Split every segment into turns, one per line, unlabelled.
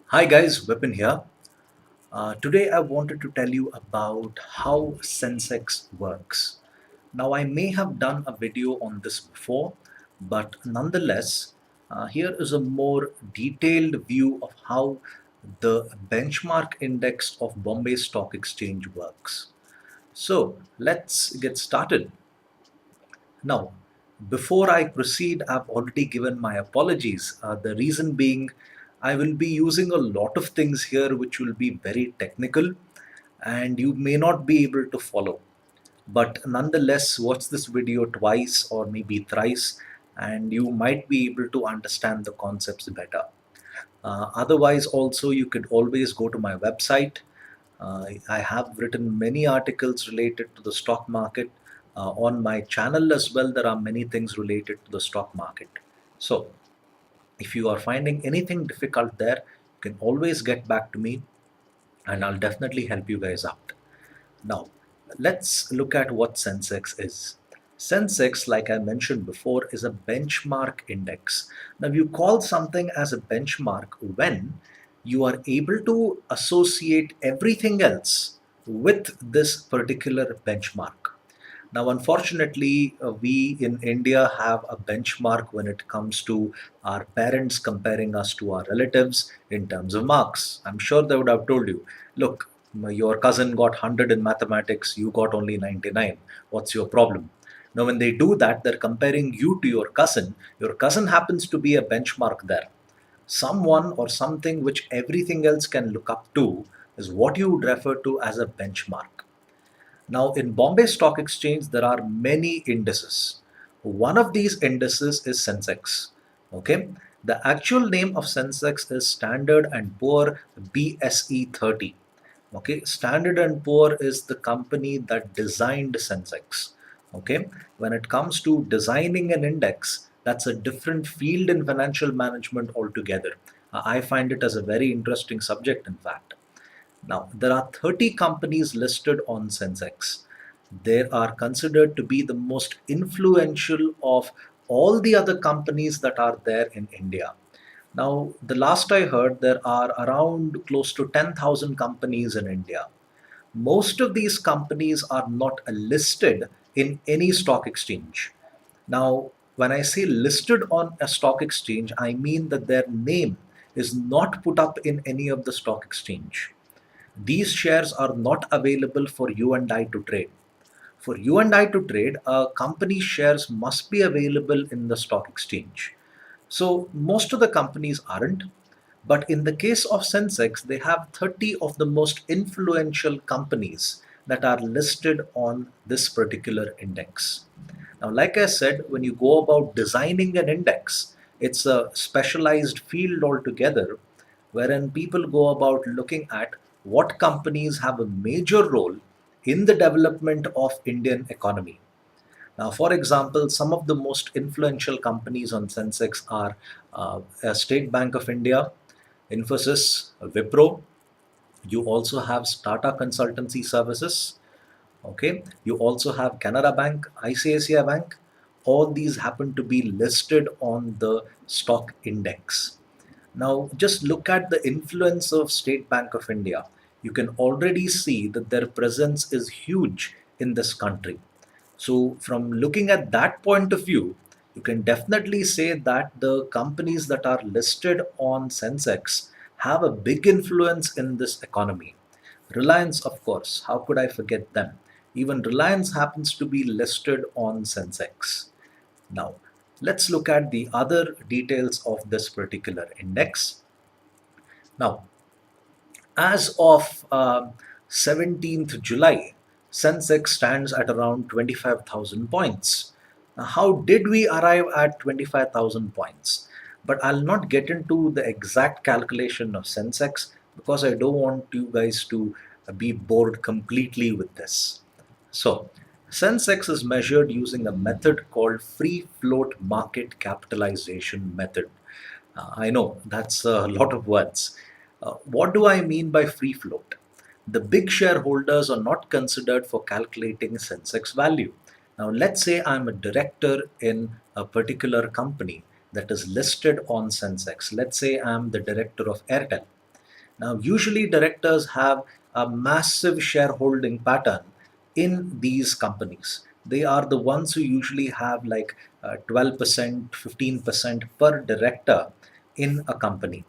Hi guys, Vipin here. Today I wanted to tell you about how Sensex works. Now I may have done a video on this before, but nonetheless, here is a more detailed view of how the benchmark index of Bombay Stock Exchange works. So let's get started. Now, before I proceed, I've already given my apologies. The reason being, I will be using a lot of things here which will be very technical and you may not be able to follow. But nonetheless, watch this video twice or maybe thrice, and you might be able to understand the concepts better. Otherwise, also, you could always go to my website. I have written many articles related to the stock market. On my channel as well, there are many things related to the stock market. So, if you are finding anything difficult there, you can always get back to me and I'll definitely help you guys out. Now, let's look at what Sensex is. Sensex, like I mentioned before, is a benchmark index. Now, you call something as a benchmark when you are able to associate everything else with this particular benchmark. Now, unfortunately, we in India have a benchmark when it comes to our parents comparing us to our relatives in terms of marks. I'm sure they would have told you, look, your cousin got 100 in mathematics, you got only 99. What's your problem? Now, when they do that, they're comparing you to your cousin. Your cousin happens to be a benchmark there. Someone or something which everything else can look up to is what you would refer to as a benchmark. Now, in Bombay Stock Exchange, there are many indices. One of these indices is Sensex. Okay, the actual name of Sensex is Standard and Poor BSE 30. Okay, Standard and Poor is the company that designed Sensex. Okay, when it comes to designing an index, that's a different field in financial management altogether. I find it as a very interesting subject, in fact. Now, there are 30 companies listed on Sensex. They are considered to be the most influential of all the other companies that are there in India. Now, the last I heard, there are around close to 10,000 companies in India. Most of these companies are not listed in any stock exchange. Now, when I say listed on a stock exchange, I mean that their name is not put up in any of the stock exchange. These shares are not available for you and I to trade. For you and I to trade, a company's shares must be available in the stock exchange. So most of the companies aren't. But in the case of Sensex, they have 30 of the most influential companies that are listed on this particular index. Now, like I said, when you go about designing an index, it's a specialized field altogether wherein people go about looking at what companies have a major role in the development of Indian economy. Now, for example, some of the most influential companies on Sensex are State Bank of India, Infosys, Wipro. You also have Tata Consultancy Services. Okay. You also have Canara Bank, ICICI Bank. All these happen to be listed on the stock index. Now, just look at the influence of State Bank of India. You can already see that their presence is huge in this country. So, from looking at that point of view, you can definitely say that the companies that are listed on Sensex have a big influence in this economy. Reliance, of course, how could I forget them? Even Reliance happens to be listed on Sensex. Now, let's look at the other details of this particular index. Now, as of 17th July, Sensex stands at around 25,000 points. Now, how did we arrive at 25,000 points? But I'll not get into the exact calculation of Sensex because I don't want you guys to be bored completely with this. So, Sensex is measured using a method called free float market capitalization method. I know that's a lot of words. What do I mean by free float? The big shareholders are not considered for calculating Sensex value. Now, let's say I'm a director in a particular company that is listed on Sensex. Let's say I'm the director of Airtel. Now, usually directors have a massive shareholding pattern in these companies. They are the ones who usually have like 12%, 15% per director in a company.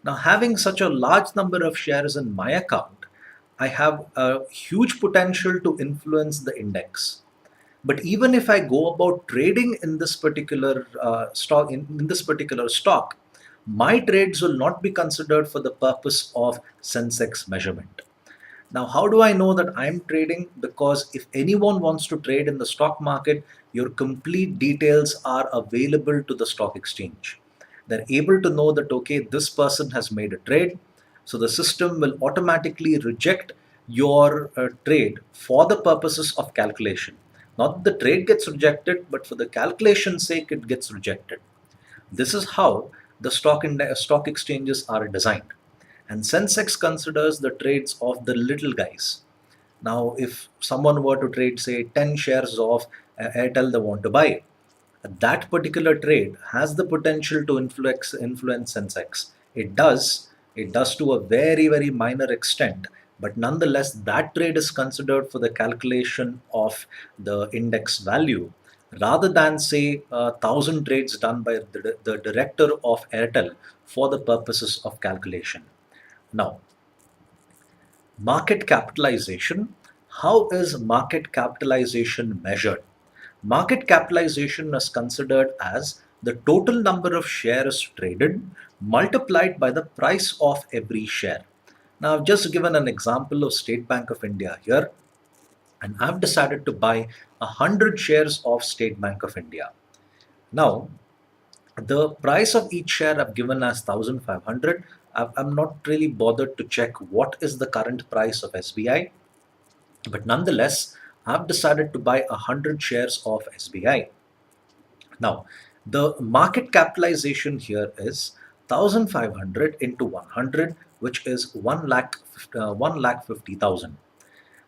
Now, having such a large number of shares in my account, I have a huge potential to influence the index. But even if I go about trading in this particular stock, in this particular stock, my trades will not be considered for the purpose of Sensex measurement. Now, how do I know that I'm trading? Because if anyone wants to trade in the stock market, your complete details are available to the stock exchange. They're able to know that, okay, this person has made a trade. So the system will automatically reject your trade for the purposes of calculation. Not the trade gets rejected, but for the calculation's sake, it gets rejected. This is how the stock exchanges are designed. And Sensex considers the trades of the little guys. Now, if someone were to trade, say, 10 shares of Airtel they want to buy, that particular trade has the potential to influence Sensex. It does to a very, very minor extent, but nonetheless, that trade is considered for the calculation of the index value rather than, say, 1,000 trades done by the director of Airtel for the purposes of calculation. Now, market capitalization. How is market capitalization measured? Market capitalization is considered as the total number of shares traded multiplied by the price of every share. Now, I've just given an example of State Bank of India here, and I've decided to buy 100 shares of State Bank of India. Now, the price of each share I've given as 1,500. I'm not really bothered to check what is the current price of SBI, but nonetheless, I've decided to buy 100 shares of SBI. Now, the market capitalization here is 1,500 into 100, which is 1 lakh 50,000.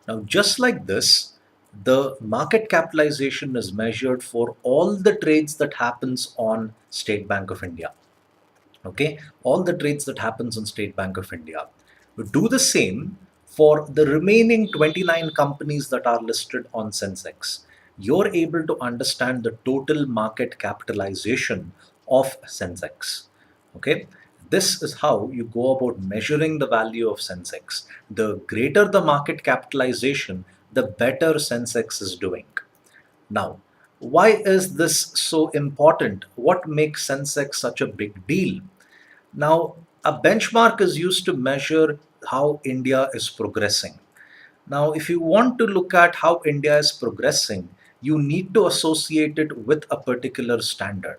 Now, just like this, the market capitalization is measured for all the trades that happens on State Bank of India. Okay, all the trades that happens on State Bank of India. We do the same for the remaining 29 companies that are listed on Sensex. You're able to understand the total market capitalization of Sensex. Okay, this is how you go about measuring the value of Sensex. The greater the market capitalization, the better Sensex is doing. Now, why is this so important? What makes Sensex such a big deal? Now, a benchmark is used to measure how India is progressing. Now, if you want to look at how India is progressing, you need to associate it with a particular standard.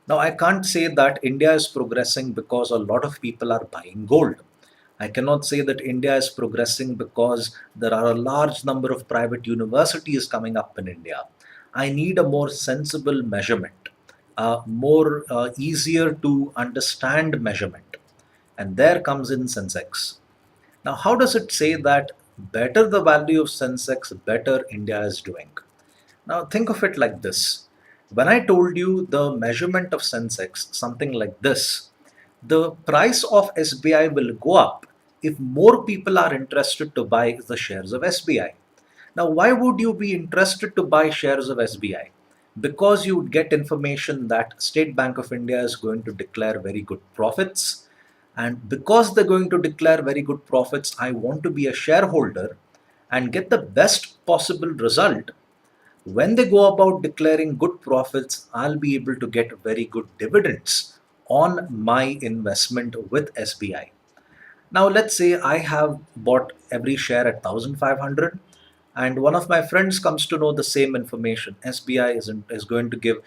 Now, I can't say that India is progressing because a lot of people are buying gold. I cannot say that India is progressing because there are a large number of private universities coming up in India. I need a more sensible measurement, a more easier to understand measurement. And there comes in Sensex. Now, how does it say that better the value of Sensex, better India is doing? Now, think of it like this. When I told you the measurement of Sensex, something like this, the price of SBI will go up if more people are interested to buy the shares of SBI. Now, why would you be interested to buy shares of SBI? Because you would get information that State Bank of India is going to declare very good profits. And because they're going to declare very good profits, I want to be a shareholder and get the best possible result. When they go about declaring good profits, I'll be able to get very good dividends on my investment with SBI. Now, let's say I have bought every share at 1,500, and one of my friends comes to know the same information. SBI is going to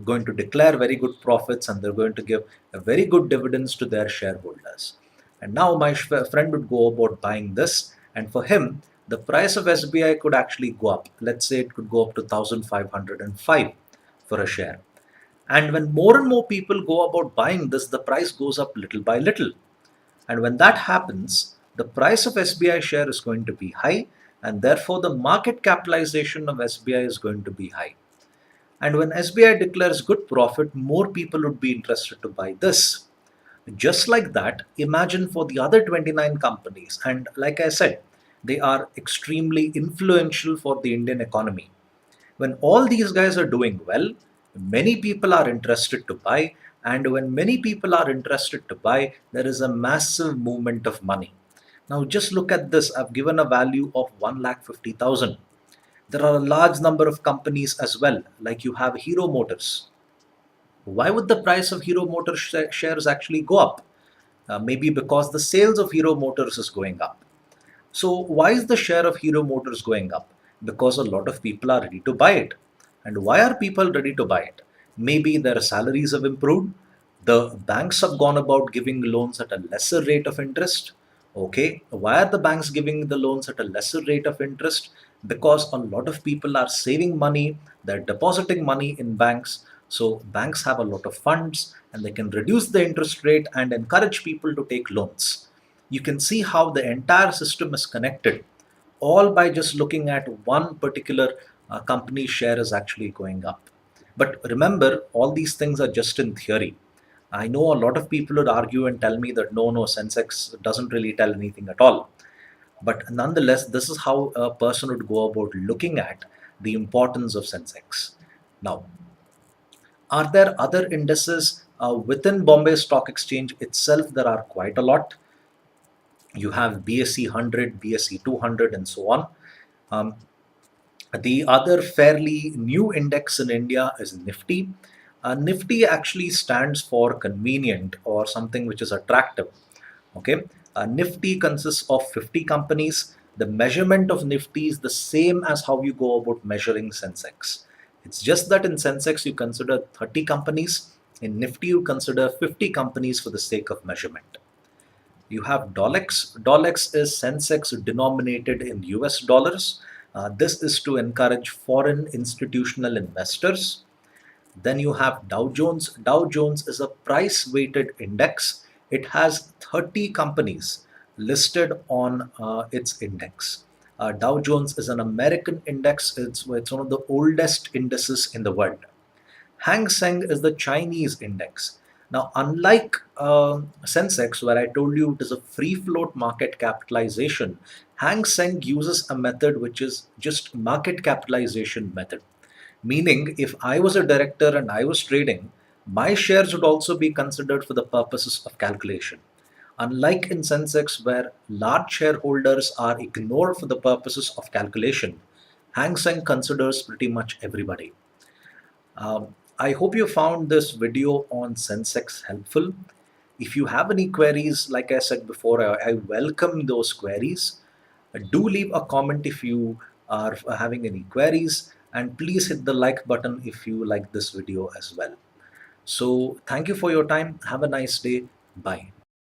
going to declare very good profits, and they're going to give a very good dividends to their shareholders. And now my friend would go about buying this, and for him, the price of SBI could actually go up. Let's say it could go up to 1,505 for a share. And when more and more people go about buying this, the price goes up little by little. And when that happens, the price of SBI share is going to be high, and therefore the market capitalization of SBI is going to be high. And when SBI declares good profit, more people would be interested to buy this. Just like that, imagine for the other 29 companies. And like I said, they are extremely influential for the Indian economy. When all these guys are doing well, many people are interested to buy. And when many people are interested to buy, there is a massive movement of money. Now, just look at this. I've given a value of 1,50,000. There are a large number of companies as well, like you have Hero Motors. Why would the price of Hero Motors shares actually go up? Maybe because the sales of Hero Motors is going up. So, why is the share of Hero Motors going up? Because a lot of people are ready to buy it. And why are people ready to buy it? Maybe their salaries have improved. The banks have gone about giving loans at a lesser rate of interest. Okay, why are the banks giving the loans at a lesser rate of interest? Because a lot of people are saving money, they're depositing money in banks. So, banks have a lot of funds and they can reduce the interest rate and encourage people to take loans. You can see how the entire system is connected, all by just looking at one particular company's share is actually going up. But remember, all these things are just in theory. I know a lot of people would argue and tell me that no, Sensex doesn't really tell anything at all. But nonetheless, this is how a person would go about looking at the importance of Sensex. Now, are there other indices within Bombay Stock Exchange itself? There are quite a lot. You have BSE 100, BSE 200, and so on. Um, the other fairly new index in India is Nifty. Nifty actually stands for convenient or something which is attractive. Okay, Nifty consists of 50 companies. The measurement of Nifty is the same as how you go about measuring Sensex. It's just that in Sensex you consider 30 companies. In Nifty you consider 50 companies for the sake of measurement. You have Dolex. Dolex is Sensex denominated in US dollars. This is to encourage foreign institutional investors. Then you have Dow Jones. Dow Jones is a price weighted index. It has 30 companies listed on its index. Dow Jones is an American index. It's one of the oldest indices in the world. Hang Seng is the Chinese index. Now, unlike Sensex, where I told you it is a free float market capitalization, Hang Seng uses a method which is just market capitalization method. Meaning, if I was a director and I was trading, my shares would also be considered for the purposes of calculation. Unlike in Sensex, where large shareholders are ignored for the purposes of calculation, Hang Seng considers pretty much everybody. I hope you found this video on Sensex helpful. If you have any queries, like I said before, I welcome those queries. Do leave a comment if you are having any queries, and please hit the like button if you like this video as well. So, thank you for your time. Have a nice day. Bye.